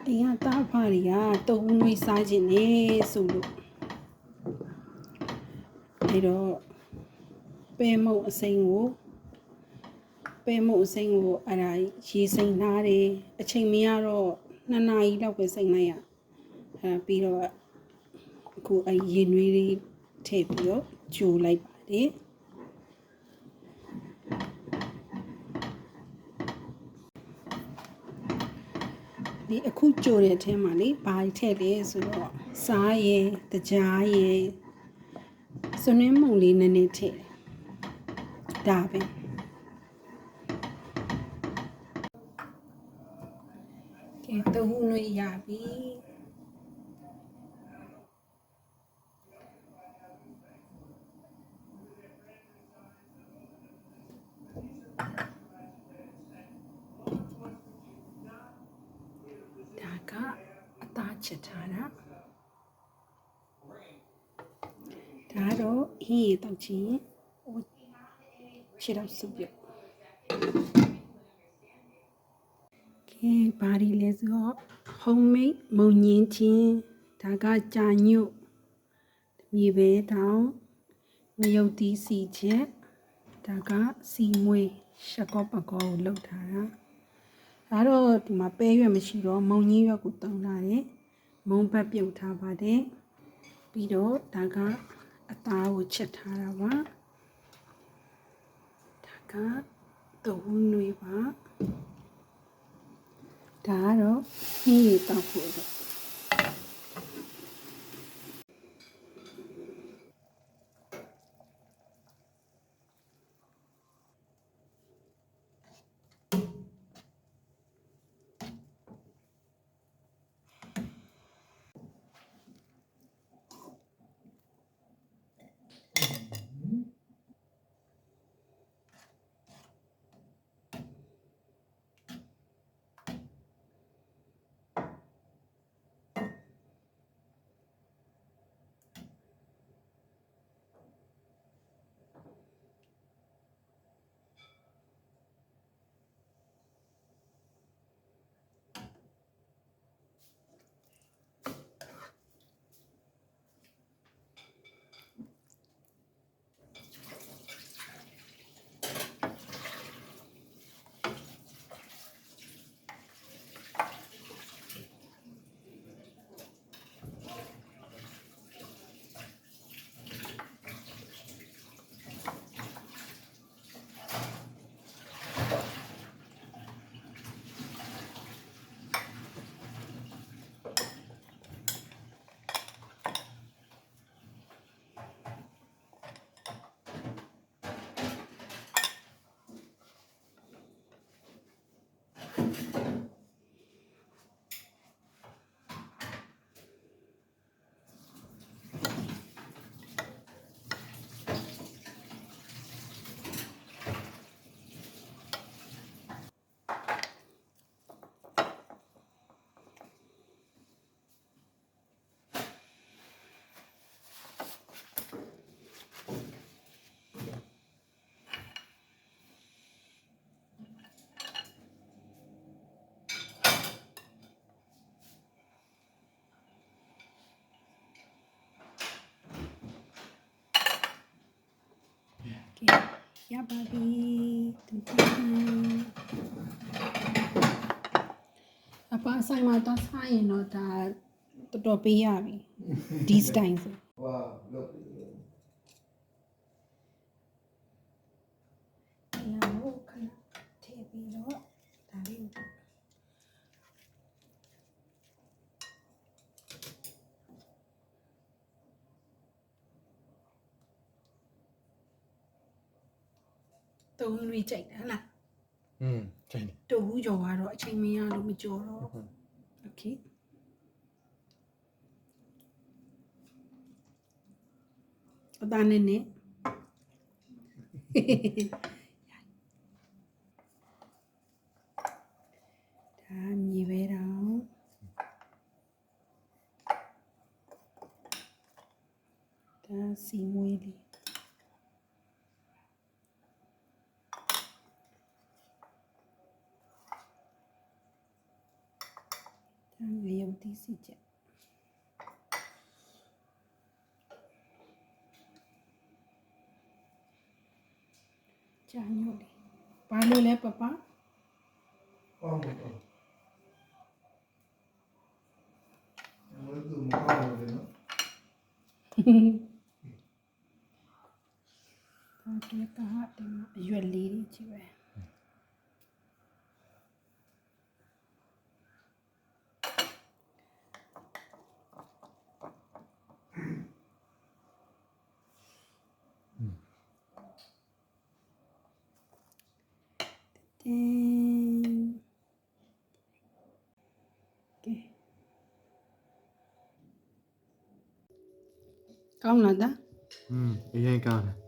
အိမ်ကသားဖားတွေကတုံးနှွေးစားခြင်းနေဆိုလို့အဲ့တော့ပဲမုံအစိမ်းကိုအဲ့ဒါရေစိမ်းထားတယ်အချိန်မရတော့2 နာရီလောက်ပဲစိမ်းလိုက်ရပြီးတော့အခုရေနွေးလေးထည့်ပြီးတော့ဂျိုလိုက်ပါတယ်ဒီအခုကြိုတဲ့အထဲမှာလေဘာထည့်လဲဆိုတော့စားရယ်တကြားရယ်စွန်းနှင်းမုံလေးနည်းနည်းထည့်ဒါပဲကဲတုံးနှွေးရပြီအသားချက်ထားတာဒါတော့ဟင်းရတောက်ချင်းခြေတော့စုပ်ပြုတ်ကဲဘာဒီလဲဆိုတော့ homemade မုံညင်းချင်းဒါကကြာညွတ်မြေပဲတောင်ငရုတ်သီးစီချက်ဒါကစီမွေးရှက်ကောပကောကိုလောက်ထားတာဒါတော့ဒီမှာပဲရွက်မရှိတော့မုံညင်းရွက်ကိုတုံးထားတယ်မုံဘက်ပြုတ်ထားပါတယ်ပြီးတော့ဒါကအသားကိုချက်ထားတာပါဒါကတုံးနွေးပါဒါကတော့ဟင်းရတောက်ဖို့တော့ရပါပြီအပါဆိုင်မှာတော့ဆိုင်ရင်တော့ဒါတော်တော်ပေးရပြီဒီစတိုင်ဆိုဝါလော သုံးတွေကြိုက်တယ်ဟလား ချိန်တယ် တူဘူးကြော်ကတော့အချိန်မရလို့မကြော်တော့โอเคအသားနဲ့နဲ့ဒါမြေပဲတော့ဒါစီမွေးလေးဒါငရုတ်သီးစီချက်ကြာညို့လေးဘာလို့လဲပပ ကောင်းတယ်တော့ဘယ်လိုမှမကောင်းဘူးလေနော် ဒါတွေ့တာဒီမှာအရွက်လေးတွေကြီးပဲကောင်းလားဒါ အရင်ကောင်းတယ်